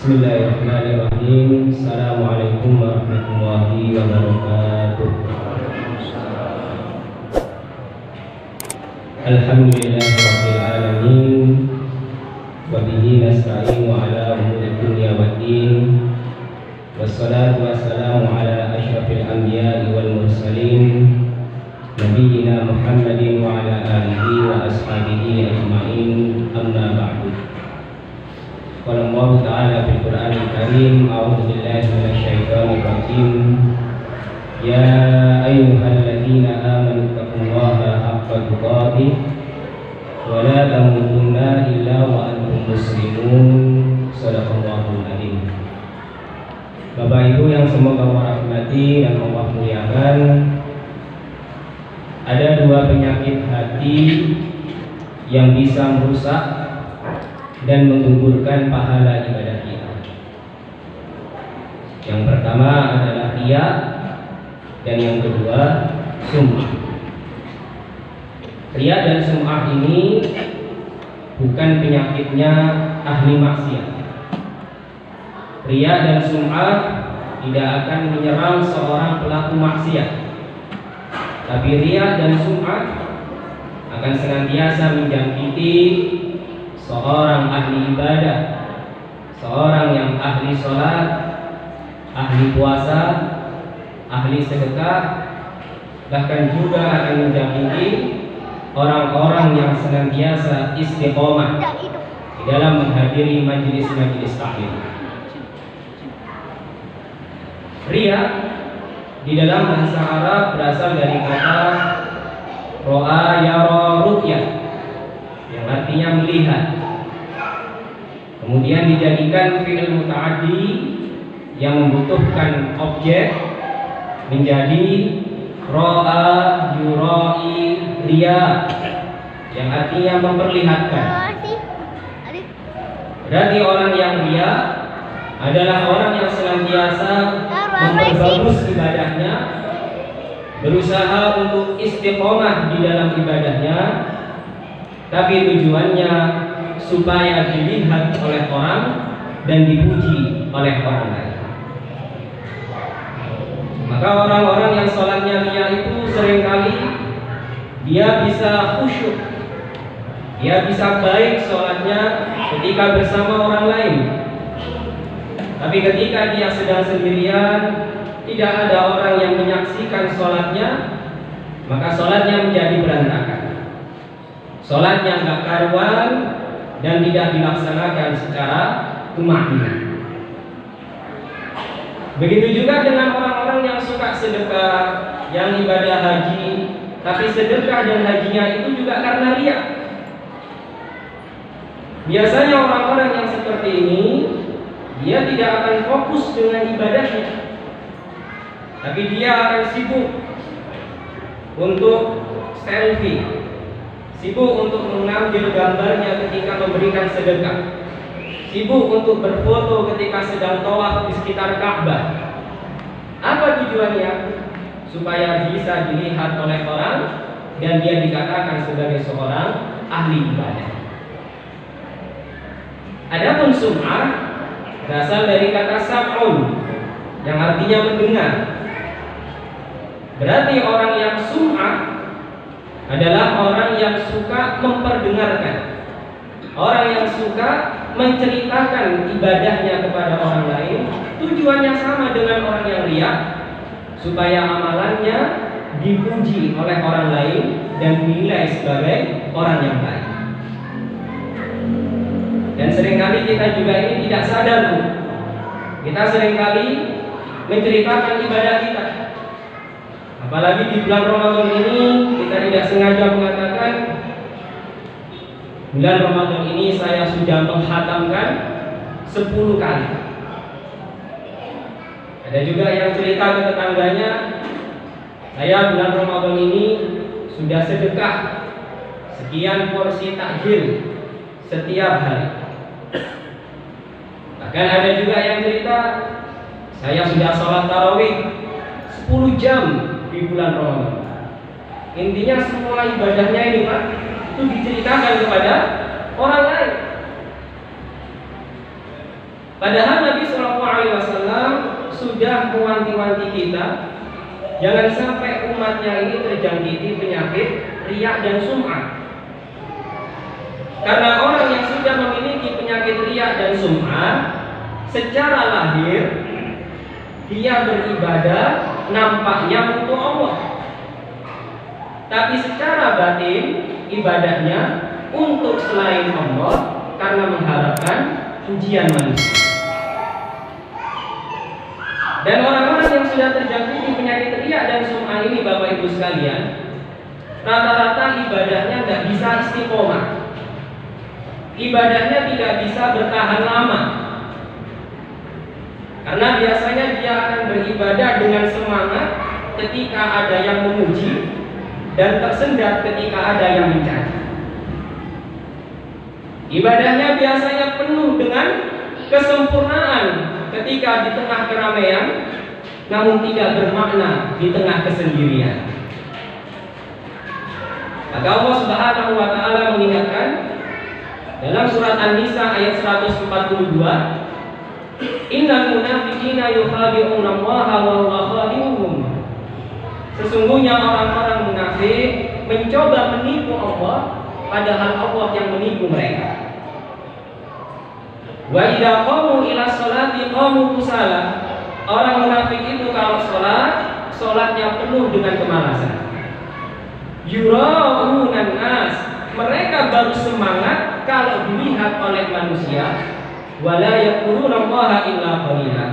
Bismillahirrahmanirrahim. Assalamualaikum warahmatullahi wabarakatuh. Alhamdulillahirabbil alamin. Wa bihi nasta'inu ala umuri dunya waddin. Wassalatu wassalamu ala asyrafil anbiya'i wal mursalin nabiyyina Muhammadin wa ala alihi wa ashabihi ajma'in. Amma ba'du. Qala Allah Ta'ala fil Qur'anil Karim, a'udzu billahi minasyaitonir rajim. Ya ayyuhalladzina amanu taqullaha haqqa tuqatih wa la tamutunna illa wa antum muslimun. Shadaqallahul adzim. Bapak Ibu yang semoga Allah rahmati dan Allah muliakan, ada dua penyakit hati yang bisa merusak dan menggugurkan pahala ibadah kita. Yang pertama adalah riya, dan yang kedua sum'ah. Riya dan sum'ah ini bukan penyakitnya ahli maksiat. Riya dan sum'ah tidak akan menyerang seorang pelaku maksiat, tapi riya dan sum'ah akan senantiasa menjangkiti seorang ahli ibadah, seorang yang ahli sholat, ahli puasa, ahli sedekah, bahkan juga akan menjangkiti orang-orang yang senantiasa istiqomah di dalam menghadiri majelis-majelis taklim. Riya di dalam bahasa Arab berasal dari kata ro'a yara ru'yah, yang artinya melihat. Kemudian dijadikan fi'il muta'addi yang membutuhkan objek menjadi ro'a yura'i riya, yang artinya memperlihatkan. Berarti orang yang riya adalah orang yang senantiasa memperbagus ibadahnya, berusaha untuk istiqomah di dalam ibadahnya, tapi tujuannya supaya dilihat oleh orang dan dipuji oleh orang lain. Maka orang-orang yang sholatnya riya itu seringkali dia bisa khusyuk, dia bisa baik sholatnya ketika bersama orang lain, tapi ketika dia sedang sendirian, tidak ada orang yang menyaksikan sholatnya, maka sholatnya menjadi berantakan. Sholatnya nggak karuan dan tidak dilaksanakan secara tuma'innah. Begitu juga dengan orang-orang yang suka sedekah, yang ibadah haji, tapi sedekah dan hajinya itu juga karena riya. Biasanya orang-orang yang seperti ini, dia tidak akan fokus dengan ibadahnya, tapi dia akan sibuk untuk selfie, sibuk untuk mengambil gambarnya ketika memberikan sedekah, sibuk untuk berfoto ketika sedang tawaf di sekitar Ka'bah. Apa tujuannya? Supaya bisa dilihat oleh orang dan dia dikatakan sebagai seorang ahli ibadah. Adapun sum'ah berasal dari kata sam'un, yang artinya mendengar. Berarti orang yang sum'ah adalah orang yang suka memperdengarkan, orang yang suka menceritakan ibadahnya kepada orang lain. Tujuannya sama dengan orang yang riya, supaya amalannya dipuji oleh orang lain dan dinilai sebagai orang yang baik. Dan seringkali kita juga ini tidak sadar, Bu. Kita seringkali menceritakan ibadah kita. Apalagi di bulan Ramadan ini, kita tidak sengaja mengatakan, bulan Ramadan ini saya sudah menghatamkan 10 kali. Ada juga yang cerita ke tetangganya, saya bulan Ramadan ini sudah sedekah sekian porsi takjil setiap hari. Bahkan ada juga yang cerita, saya sudah sholat tarawih 10 jam di bulan Ramadan. Intinya semua ibadahnya ini Pak, itu diceritakan kepada orang lain. Padahal Nabi Shallallahu Alaihi Wasallam sudah mewanti-wanti kita, jangan sampai umatnya ini terjangkiti penyakit riya dan sum'ah. Karena orang yang sudah memiliki penyakit riya dan sum'ah, secara lahir dia beribadah nampaknya untuk Allah, tapi secara batin ibadahnya untuk selain Allah karena mengharapkan pujian manusia. Dan orang-orang yang sudah terjangkiti penyakit riya dan sum'ah ini, Bapak Ibu sekalian, rata-rata ibadahnya tidak bisa istiqomah. Ibadahnya tidak bisa bertahan lama. Karena biasanya dia akan beribadah dengan semangat ketika ada yang memuji dan tersendat ketika ada yang mencaci. Ibadahnya biasanya penuh dengan kesempurnaan ketika di tengah keramaian, namun tidak bermakna di tengah kesendirian. Maka Allah Subhanahu wa taala mengingatkan dalam surat An-Nisa ayat 142, Innal munafiqina yukhadi'una Allaha wa huwa khadi'uhum. Sesungguhnya orang-orang munafik mencoba menipu Allah, padahal Allah yang menipu mereka. Wa idza qamu ila sholati qamu kusala. Orang munafik itu kalau sholatnya penuh dengan kemalasan. Yura'unan nas, mereka baru semangat kalau dilihat oleh manusia. Wala yaquluna Allaha illa qalila,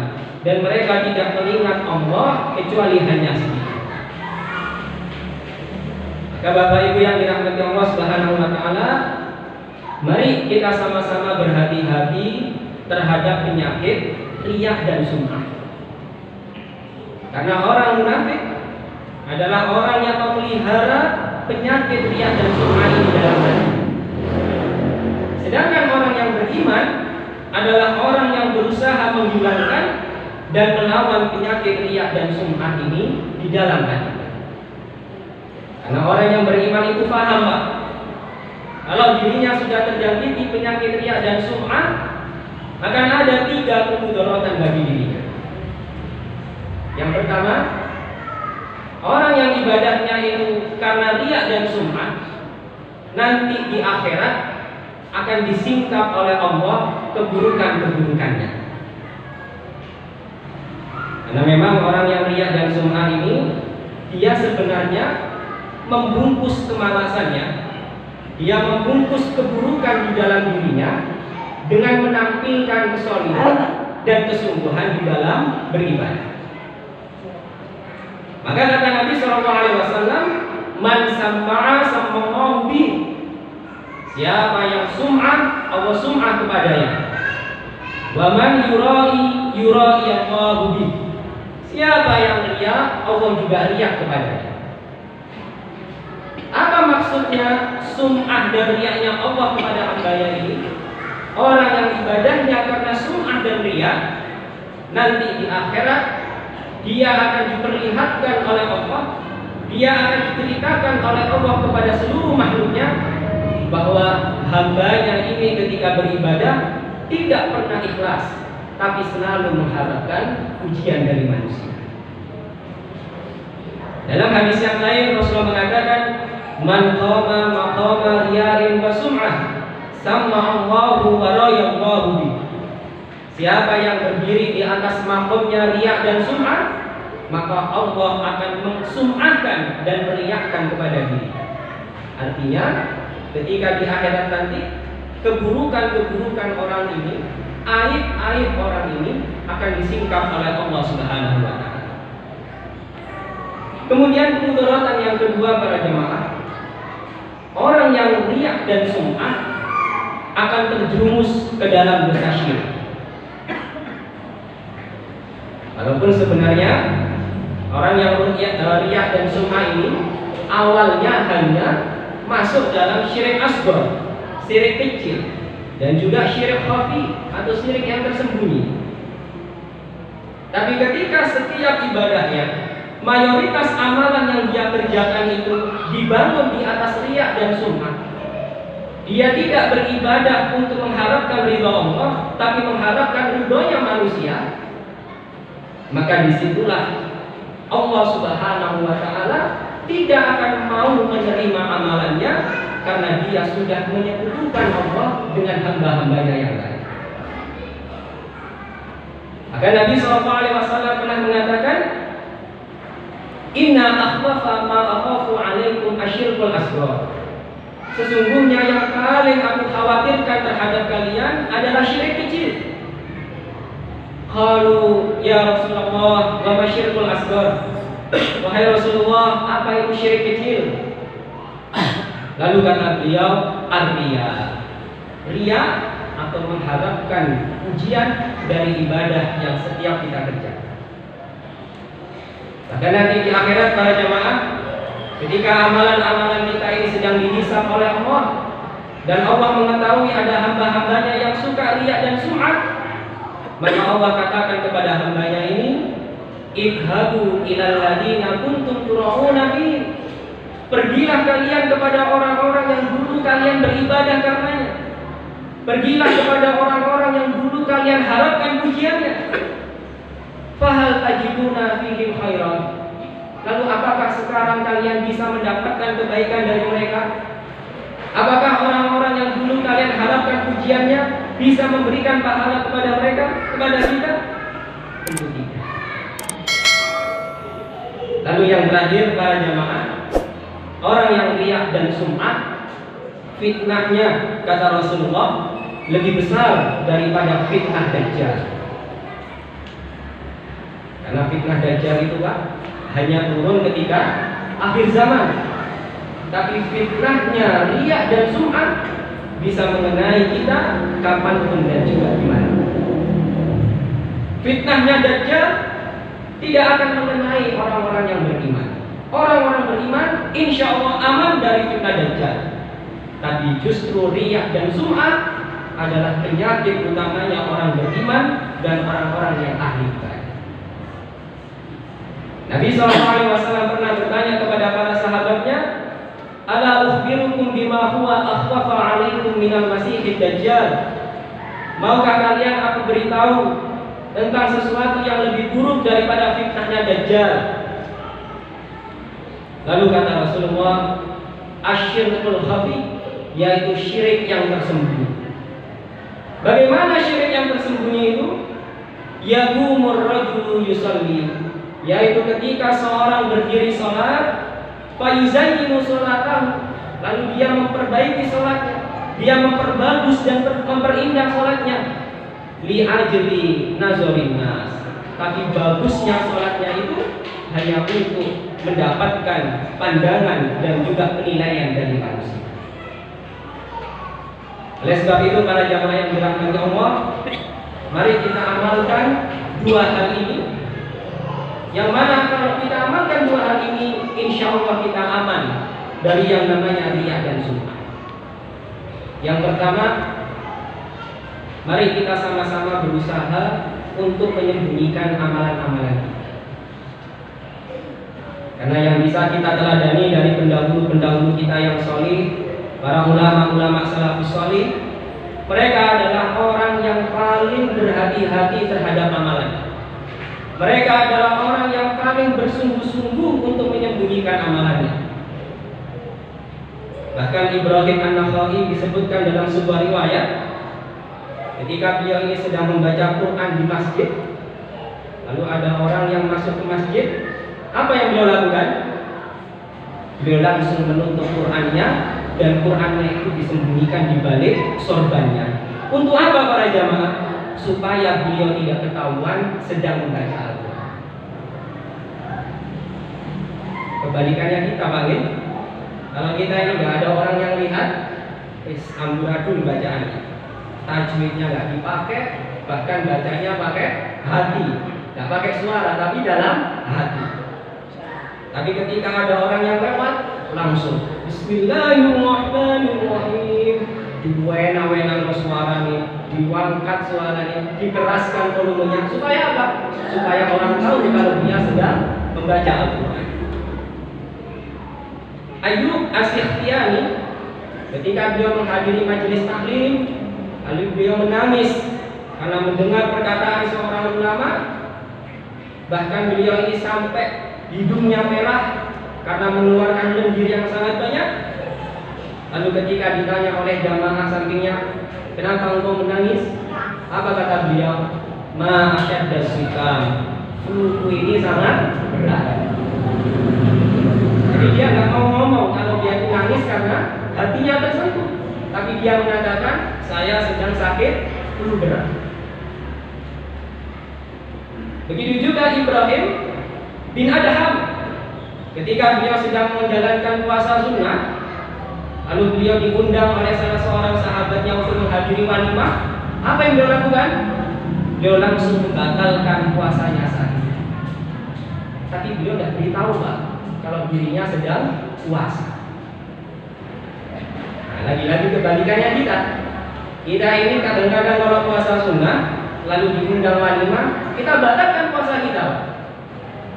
dan mereka tidak mengingat Allah kecuali hanya sedikit. Maka Bapak Ibu yang dirahmati Allah Subhanahu wa taala, mari kita sama-sama berhati-hati terhadap penyakit riya dan sum'ah. Karena orang munafik adalah orang yang memelihara penyakit riya dan sum'ah ini dalam hati. Sedangkan orang yang beriman adalah orang yang berusaha menghilangkan dan melawan penyakit riya dan sum'ah ini di dalam hati. Karena orang yang beriman itu paham, Pak, kalau dirinya sudah terjangkiti penyakit riya dan sum'ah, akan ada 3 kemudaratan bagi dirinya. Yang pertama, orang yang ibadahnya itu karena riya dan sum'ah, nanti di akhirat akan disingkap oleh Allah keburukan-keburukannya. Karena memang orang yang riya dan sum'ah ini, dia sebenarnya membungkus kemalasannya, dia membungkus keburukan di dalam dirinya dengan menampilkan kesolidan dan kesungguhan di dalam beribadah. Maka kata Nabi SAW, man samma'a sammallahu bih. Siapa yang sum'ah, Allah sum'ah kepadanya. Wa man yura'i Allahu bih. Siapa yang riya, Allah juga riya kepadanya. Apa maksudnya sum'ah dan riyanya Allah kepada hambanya ini? Orang yang ibadahnya karena sum'ah dan riya, nanti di akhirat dia akan diperlihatkan oleh Allah, dia akan diceritakan oleh Allah kepada seluruh makhluknya bahwa hambanya ini ketika beribadah tidak pernah ikhlas, tapi selalu mengharapkan pujian dari manusia. Dalam hadis yang lain Rasulullah mengatakan, man qama maqama riya'in wa sum'ah sama'allahu wa rayallahu bi. Siapa yang berdiri di atas makomnya riya dan sum'ah, maka Allah akan mensum'ahkan dan meriakkan kepada diri. Artinya ketika di akhirat nanti, keburukan-keburukan orang ini, aib-aib orang ini akan disingkap oleh Allah Subhanahu wa taala. Kemudian kemudaratan yang kedua para jemaah, orang yang riya dan sum'ah akan terjerumus ke dalam dosa syirik. Walaupun sebenarnya orang yang riya dan sum'ah ini awalnya hanya masuk dalam syirik asghar, syirik kecil, dan juga syirik khafi atau syirik yang tersembunyi. Tapi ketika setiap ibadahnya, mayoritas amalan yang dia kerjakan itu dibangun di atas riya dan sum'ah, dia tidak beribadah untuk mengharapkan ridha Allah, tapi mengharapkan ridhonya manusia, maka disitulah Allah Subhanahu wa Ta'ala tidak akan mau menerima amalannya, karena dia sudah menyekutukan Allah dengan hamba-hambanya yang lain. Maka Nabi SAW pernah mengatakan, Inna akhwafa ma akhafu alaikum asyirkul asghar. Sesungguhnya yang paling aku khawatirkan terhadap kalian adalah syirik kecil. Qalu ya Rasulullah, wa ma syirkul asghar? Wahai Rasulullah, apa itu syirik kecil? Lalu kata beliau, ar-riya. Riya atau mengharapkan pujian dari ibadah yang setiap kita kerjakan. Maka nanti di akhirat para jamaah, ketika amalan-amalan kita ini sedang dihisab oleh Allah, dan Allah mengetahui ada hamba-hambanya yang suka riya dan sum'ah, maka Allah katakan kepada hambanya ini, idhabu ilal ladina kuntum tura'una fi. Pergilah kalian kepada orang-orang yang dulu kalian beribadah karenanya. Pergilah kepada orang-orang yang dulu kalian harapkan pujiannya. Fahal tajiduna fihim khairan. Lalu apakah sekarang kalian bisa mendapatkan kebaikan dari mereka? Apakah orang-orang yang dulu kalian harapkan pujiannya bisa memberikan pahala kepada mereka, kepada kita? Tentu tidak. Lalu yang terakhir para jamaah, orang yang riya dan sum'ah, fitnahnya kata Rasulullah lebih besar daripada fitnah Dajjal. Karena fitnah Dajjal itu Pak hanya turun ketika akhir zaman. Tapi fitnahnya riya dan sum'ah bisa mengenai kita kapanpun dan juga di mana. Fitnahnya Dajjal tidak akan mengenai orang-orang yang beriman. Orang-orang beriman insya Allah aman dari fitnah Dajjal. Tapi justru riya dan sum'ah adalah penyakit utamanya orang beriman dan orang-orang yang ahli ibadah. Nabi SAW pernah bertanya kepada para sahabatnya, ala ukhbirukum bima huwa akhwafa alaikum minal masihid dajjal. Maukah kalian aku beritahu tentang sesuatu yang lebih buruk daripada fitnahnya Dajjal? Lalu kata Rasulullah, asyirkul khafi, yaitu syirik yang tersembunyi. Bagaimana syirik yang tersembunyi itu? Yaqumur rajulu yusalli, yaitu ketika seorang berdiri sholat, fayuzayyinu sholatahu, lalu dia memperbaiki sholatnya, dia memperbagus dan memperindah sholatnya, li'ajli nazorin nas, tapi bagusnya sholatnya itu hanya untuk mendapatkan pandangan dan juga penilaian dari manusia. Oleh sebab itu para jamaah yang dirahmati Allah, mari kita amalkan dua hal ini. Yang mana kalau kita amalkan dua hal ini, insya Allah kita aman dari yang namanya riya dan sum'ah. Yang pertama, mari kita sama-sama berusaha untuk menyembunyikan amalan-amalan kita. Karena yang bisa kita teladani dari pendahulu-pendahulu kita yang sholih, para ulama-ulama salafus sholih, mereka adalah orang yang paling berhati-hati terhadap amalan. Mereka adalah orang yang paling bersungguh-sungguh untuk menyembunyikan amalannya. Bahkan Ibrahim An-Nakha'i disebutkan dalam sebuah riwayat, ketika beliau ini sedang membaca Quran di masjid, lalu ada orang yang masuk ke masjid, apa yang beliau lakukan? Beliau langsung menutup Qurannya, dan Qurannya itu disembunyikan di balik sorbannya. Untuk apa para jamaah? Supaya beliau tidak ketahuan sedang membaca Al-Quran. Kebalikannya kita bangin, kalau kita ini nggak ada orang yang lihat, amburadul bacaannya, tajwidnya nggak dipakai, bahkan bacanya pakai hati, nggak pakai suara tapi dalam hati. Tapi ketika ada orang yang lewat, langsung Bismillahirrahmanirrahim, diwena-wena suaranya, diwangkat suaranya, dikeraskan volumenya, supaya apa? Supaya orang tahu kalau dia sedang membaca Al-Quran. Ayyub As-Sikhtiyani ketika beliau menghadiri majelis taklim, lalu beliau menangis karena mendengar perkataan seorang ulama. Bahkan beliau ini sampai hidungnya merah karena mengeluarkan lendir yang sangat banyak. Lalu ketika ditanya oleh jamaah sampingnya, kenapa engkau menangis? Apa kata beliau? Ma asyadda sikam, fluku ini sangat berat. Jadi dia nggak mau ngomong kalau dia nangis karena hatinya tersentuh, tapi dia mengatakan saya sedang sakit flu berat. Begitu juga Ibrahim bin Adham, ketika beliau sedang menjalankan puasa sunnah, lalu beliau diundang oleh salah seorang sahabatnya untuk menghadiri walimah. Apa yang beliau lakukan? Beliau langsung membatalkan puasanya saat itu. Tapi beliau tidak beritahu Pak kalau dirinya sedang puasa. Nah, lagi-lagi kebalikannya kita. Kita ini kadang-kadang kalau puasa sunnah lalu diundang walimah, kita batalkan puasa kita.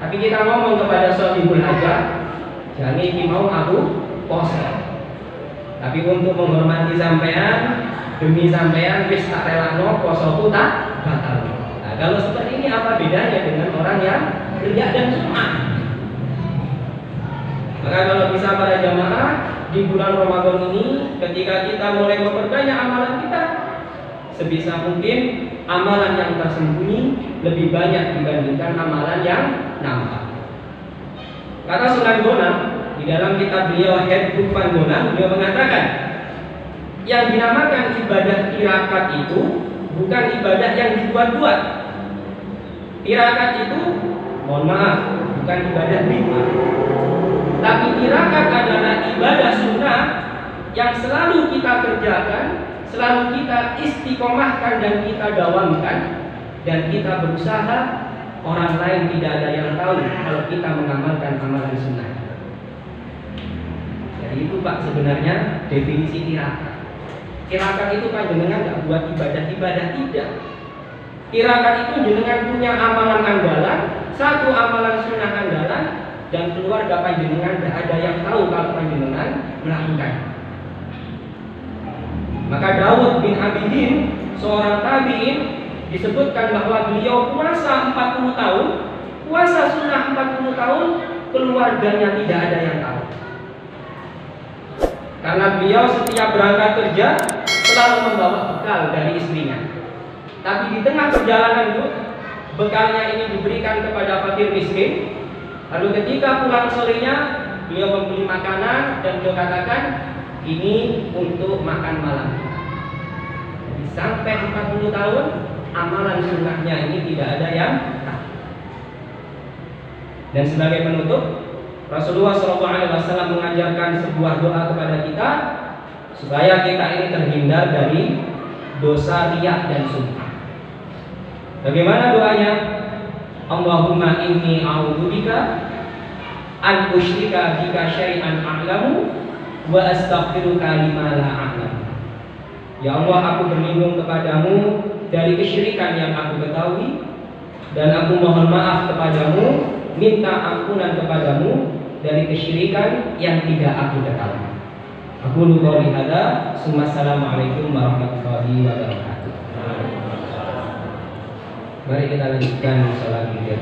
Tapi kita ngomong kepada sahibul hajat, jangan ini mau aku puasa. Tapi untuk menghormati sampean, demi sampean wis tak relano posoku tak batal. Nah, kalau seperti ini apa bedanya dengan orang yang riya dan sum'ah? Maka kalau bisa para jamaah di bulan Ramadan ini, ketika kita mulai memperbanyak amalan kita, sebisa mungkin amalan yang tersembunyi lebih banyak dibandingkan amalan yang nampak. Kata Sunan Bonang di dalam kitab beliau Head Van Bonang, beliau mengatakan yang dinamakan ibadah tirakat itu bukan ibadah yang dibuat-buat. Tirakat itu, mohon maaf, bukan ibadah bid'ah. Tapi tirakat adalah ibadah sunnah yang selalu kita kerjakan, selalu kita istiqomahkan dan kita dawamkan, dan kita berusaha orang lain tidak ada yang tahu kalau kita mengamalkan amalan sunnah. Jadi itu Pak sebenarnya definisi tirakat. Tirakat itu kan jenengan nggak buat ibadah-ibadah, tidak. Tirakat itu jenengan punya amalan andalan, satu amalan sunnah andalan, dan keluarga panjenengan tidak ada yang tahu kalau panjenengan melakukan. Maka Daud bin Abidin, seorang tabi'in, disebutkan bahwa beliau puasa 40 tahun, puasa sunnah 40 tahun, keluarganya tidak ada yang tahu. Karena beliau setiap berangkat kerja selalu membawa bekal dari istrinya. Tapi di tengah perjalanan itu, bekalnya ini diberikan kepada fakir miskin. Lalu ketika pulang sorenya, beliau membeli makanan dan beliau katakan, ini untuk makan malam. Jadi sampai 40 tahun, amalan sunnahnya ini tidak ada yang tahu. Dan sebagai penutup, Rasulullah SAW mengajarkan sebuah doa kepada kita supaya kita ini terhindar dari dosa riya dan sum'ah. Bagaimana doanya? Allahumma inni a'udzubika an usyrika bika syai'an a'lamu wa astaghfiruka lima la a'lam. Ya Allah, aku berlindung kepadamu dari kesyirikan yang aku ketahui, dan aku mohon maaf kepadamu, minta ampunan kepadamu dari kesyirikan yang tidak aku ketahui. Aku lupa lihada. Assalamualaikum warahmatullahi wabarakatuh. Mari kita lanjutkan salat kita.